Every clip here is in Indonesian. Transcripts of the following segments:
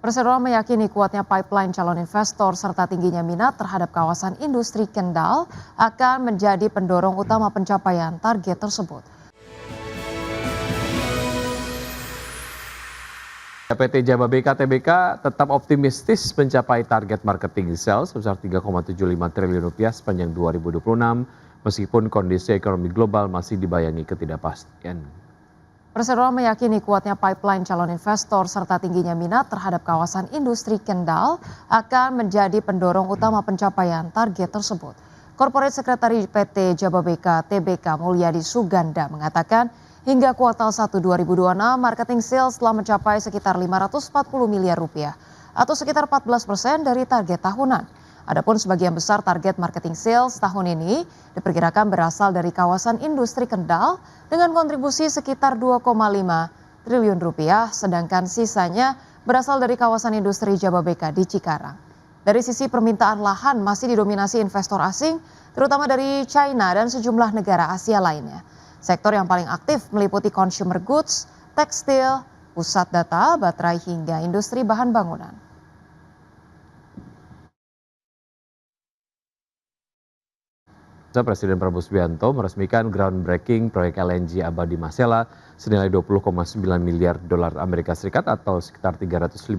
Perseroan meyakini kuatnya pipeline calon investor serta tingginya minat terhadap kawasan industri Kendal akan menjadi pendorong utama pencapaian target tersebut. PT Jababeka Tbk tetap optimistis mencapai target marketing sales sebesar 3,75 triliun rupiah sepanjang 2026 meskipun kondisi ekonomi global masih dibayangi ketidakpastian. Perseroan meyakini kuatnya pipeline calon investor serta tingginya minat terhadap kawasan industri Kendal akan menjadi pendorong utama pencapaian target tersebut. Corporate Secretary PT Jababeka Tbk Mulyadi Suganda mengatakan hingga kuartal 1 2026 marketing sales telah mencapai sekitar 540 miliar rupiah atau sekitar 14% dari target tahunan. Adapun sebagian besar target marketing sales tahun ini diperkirakan berasal dari kawasan industri Kendal dengan kontribusi sekitar 2,5 triliun rupiah, sedangkan sisanya berasal dari kawasan industri Jababeka di Cikarang. Dari sisi permintaan lahan masih didominasi investor asing, terutama dari China dan sejumlah negara Asia lainnya. Sektor yang paling aktif meliputi consumer goods, tekstil, pusat data, baterai hingga industri bahan bangunan. Presiden Prabowo Subianto meresmikan groundbreaking proyek LNG Abadi Masela senilai 20,9 miliar dolar Amerika Serikat atau sekitar 355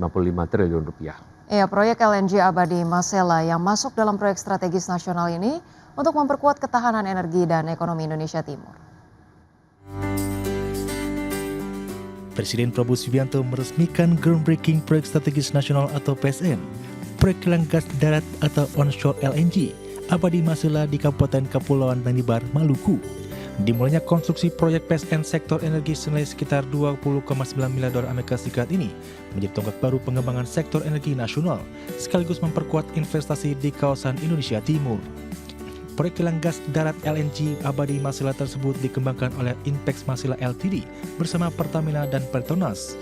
triliun rupiah. Ya, proyek LNG Abadi Masela yang masuk dalam proyek strategis nasional ini untuk memperkuat ketahanan energi dan ekonomi Indonesia Timur. Presiden Prabowo Subianto meresmikan groundbreaking proyek strategis nasional atau PSN, proyek kilang gas darat atau onshore LNG, Abadi Masela di Kabupaten Kepulauan Tanimbar, Maluku. Dimulainya konstruksi proyek PSN sektor energi senilai sekitar 20,9 miliar dolar Amerika Serikat ini menjadi tonggak baru pengembangan sektor energi nasional, sekaligus memperkuat investasi di kawasan Indonesia Timur. Proyek kilang gas darat LNG Abadi Masela tersebut dikembangkan oleh Inpex Masela Ltd bersama Pertamina dan Petronas,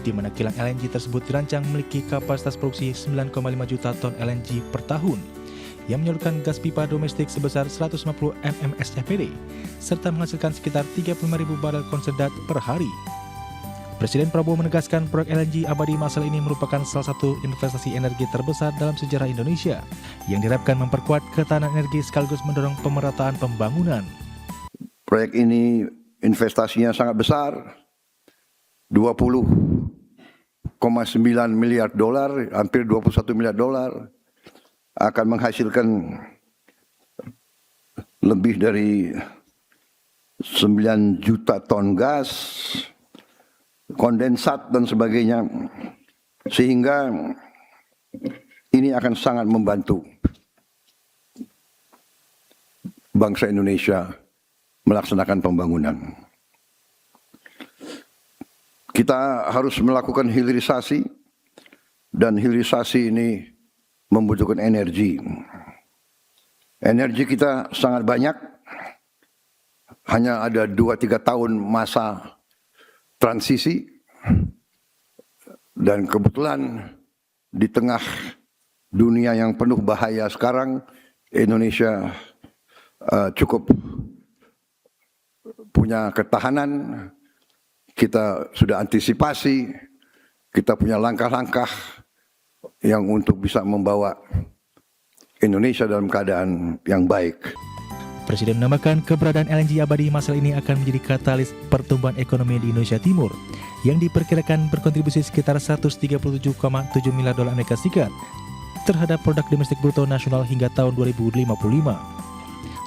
di mana kilang LNG tersebut dirancang memiliki kapasitas produksi 9,5 juta ton LNG per tahun, yang menyalurkan gas pipa domestik sebesar 150 mmscpd, serta menghasilkan sekitar 35.000 barel konsentrat per hari. Presiden Prabowo menegaskan proyek LNG Abadi Masela ini merupakan salah satu investasi energi terbesar dalam sejarah Indonesia yang diharapkan memperkuat ketahanan energi sekaligus mendorong pemerataan pembangunan. Proyek ini investasinya sangat besar, 20,9 miliar dolar, hampir 21 miliar dolar, akan menghasilkan lebih dari 9 juta ton gas, kondensat dan sebagainya, sehingga ini akan sangat membantu bangsa Indonesia melaksanakan pembangunan. Kita harus melakukan hilirisasi, dan hilirisasi ini membutuhkan energi. Energi kita sangat banyak, hanya ada 2-3 tahun masa transisi, dan kebetulan di tengah dunia yang penuh bahaya sekarang, Indonesia cukup punya ketahanan, kita sudah antisipasi, kita punya langkah-langkah yang untuk bisa membawa Indonesia dalam keadaan yang baik. Presiden menambahkan keberadaan LNG Abadi Masela ini akan menjadi katalis pertumbuhan ekonomi di Indonesia Timur yang diperkirakan berkontribusi sekitar 137,7 miliar dolar Amerika Serikat terhadap produk domestik bruto nasional hingga tahun 2055.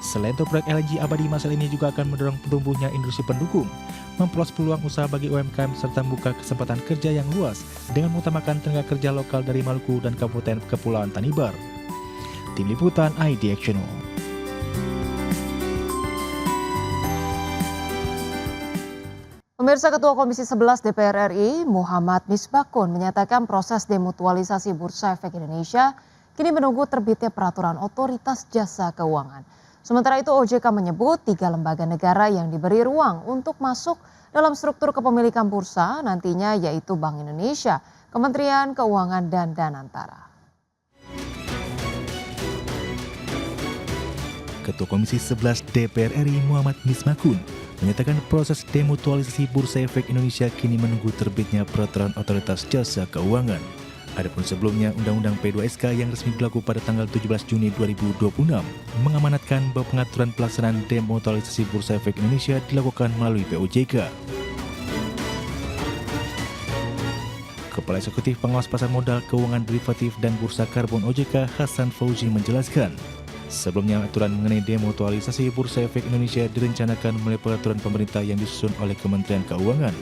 Selain itu, proyek LNG Abadi Masela ini juga akan mendorong tumbuhnya industri pendukung, memperluas peluang usaha bagi UMKM serta membuka kesempatan kerja yang luas dengan mengutamakan tenaga kerja lokal dari Maluku dan Kabupaten Kepulauan Tanimbar. Tim Liputan IDX Channel. Pemirsa, Ketua Komisi 11 DPR RI Muhammad Misbakun menyatakan proses demutualisasi Bursa Efek Indonesia kini menunggu terbitnya peraturan Otoritas Jasa Keuangan. Sementara itu OJK menyebut 3 lembaga negara yang diberi ruang untuk masuk dalam struktur kepemilikan bursa nantinya yaitu Bank Indonesia, Kementerian Keuangan dan Danantara. Ketua Komisi 11 DPR RI Muhammad Misbakun menyatakan proses demutualisasi Bursa Efek Indonesia kini menunggu terbitnya peraturan Otoritas Jasa Keuangan. Adapun sebelumnya, Undang-Undang P2SK yang resmi berlaku pada tanggal 17 Juni 2026 mengamanatkan bahwa pengaturan pelaksanaan demutualisasi Bursa Efek Indonesia dilakukan melalui POJK. Kepala Eksekutif Pengawas Pasar Modal, Keuangan Derivatif dan Bursa Karbon OJK Hasan Fauzi menjelaskan, sebelumnya aturan mengenai demutualisasi Bursa Efek Indonesia direncanakan melalui peraturan pemerintah yang disusun oleh Kementerian Keuangan.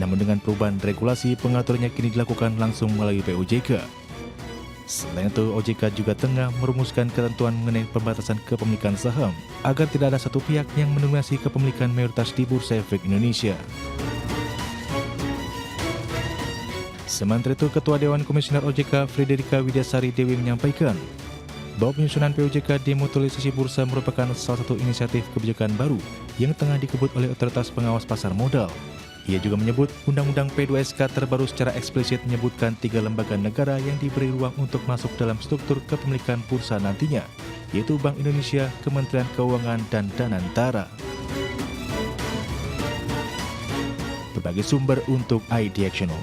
Namun dengan perubahan regulasi, pengaturannya kini dilakukan langsung melalui POJK. Selain itu, OJK juga tengah merumuskan ketentuan mengenai pembatasan kepemilikan saham agar tidak ada satu pihak yang mendominasi kepemilikan mayoritas di Bursa Efek Indonesia. Sementara itu, Ketua Dewan Komisioner OJK Frederika Widyasari Dewi menyampaikan bahwa penyusunan POJK demutualisasi bursa merupakan salah satu inisiatif kebijakan baru yang tengah dikebut oleh Otoritas Pengawas Pasar Modal. Ia juga menyebut Undang-Undang P2SK terbaru secara eksplisit menyebutkan 3 lembaga negara yang diberi ruang untuk masuk dalam struktur kepemilikan bursa nantinya, yaitu Bank Indonesia, Kementerian Keuangan, dan Danantara. Berbagai sumber untuk iDiactional.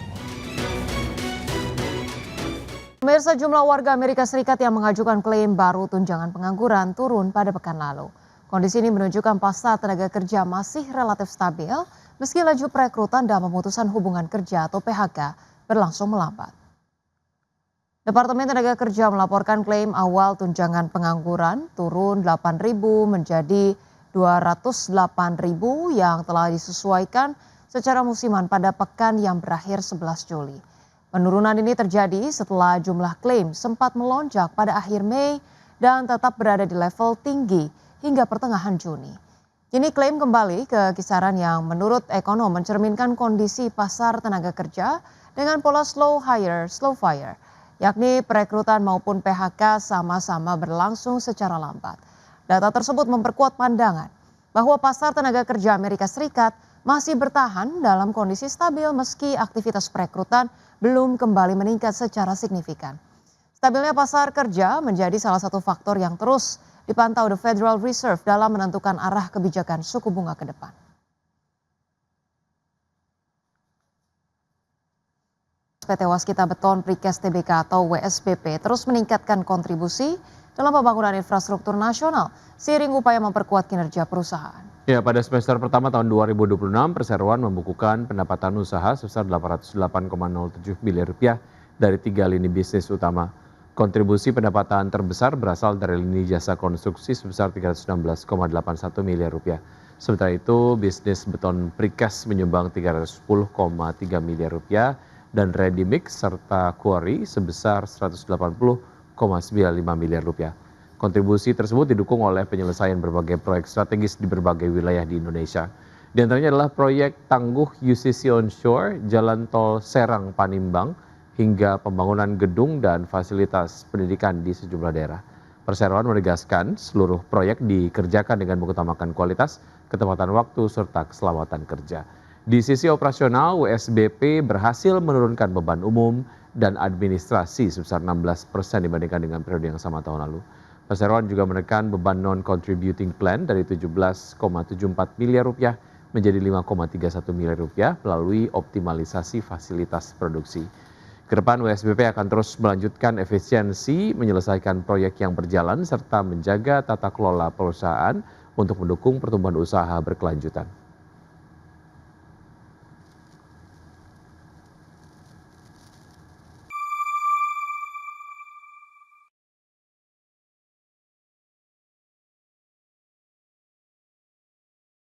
Pemirsa, jumlah warga Amerika Serikat yang mengajukan klaim baru tunjangan pengangguran turun pada pekan lalu. Kondisi ini menunjukkan pasar tenaga kerja masih relatif stabil, meski laju perekrutan dan pemutusan hubungan kerja atau PHK berlangsung melambat. Departemen Tenaga Kerja melaporkan klaim awal tunjangan pengangguran turun 8.000 menjadi 208.000 yang telah disesuaikan secara musiman pada pekan yang berakhir 11 Juli. Penurunan ini terjadi setelah jumlah klaim sempat melonjak pada akhir Mei dan tetap berada di level tinggi hingga pertengahan Juni. Kini klaim kembali ke kisaran yang menurut ekonom mencerminkan kondisi pasar tenaga kerja dengan pola slow hire, slow fire, yakni perekrutan maupun PHK sama-sama berlangsung secara lambat. Data tersebut memperkuat pandangan bahwa pasar tenaga kerja Amerika Serikat masih bertahan dalam kondisi stabil meski aktivitas perekrutan belum kembali meningkat secara signifikan. Stabilnya pasar kerja menjadi salah satu faktor yang terus dipantau The Federal Reserve dalam menentukan arah kebijakan suku bunga ke depan. PT Waskita Beton Precast Tbk atau WSBP terus meningkatkan kontribusi dalam pembangunan infrastruktur nasional seiring upaya memperkuat kinerja perusahaan. Ya, pada semester pertama tahun 2026, Perseroan membukukan pendapatan usaha sebesar 808,07 miliar rupiah dari 3 lini bisnis utama. Kontribusi pendapatan terbesar berasal dari lini jasa konstruksi sebesar 316,81 miliar rupiah. Sementara itu, bisnis beton precast menyumbang 310,3 miliar rupiah dan ready mix serta quarry sebesar 180,95 miliar rupiah. Kontribusi tersebut didukung oleh penyelesaian berbagai proyek strategis di berbagai wilayah di Indonesia. Di antaranya adalah proyek tangguh UCC Onshore, Jalan Tol Serang Panimbang, hingga pembangunan gedung dan fasilitas pendidikan di sejumlah daerah. Perseroan menegaskan seluruh proyek dikerjakan dengan mengutamakan kualitas, ketepatan waktu, serta keselamatan kerja. Di sisi operasional, WSBP berhasil menurunkan beban umum dan administrasi sebesar 16% dibandingkan dengan periode yang sama tahun lalu. Perseroan juga menekan beban non-contributing plan dari 17,74 miliar rupiah menjadi 5,31 miliar rupiah melalui optimalisasi fasilitas produksi. Kedepan WSBP akan terus melanjutkan efisiensi, menyelesaikan proyek yang berjalan, serta menjaga tata kelola perusahaan untuk mendukung pertumbuhan usaha berkelanjutan.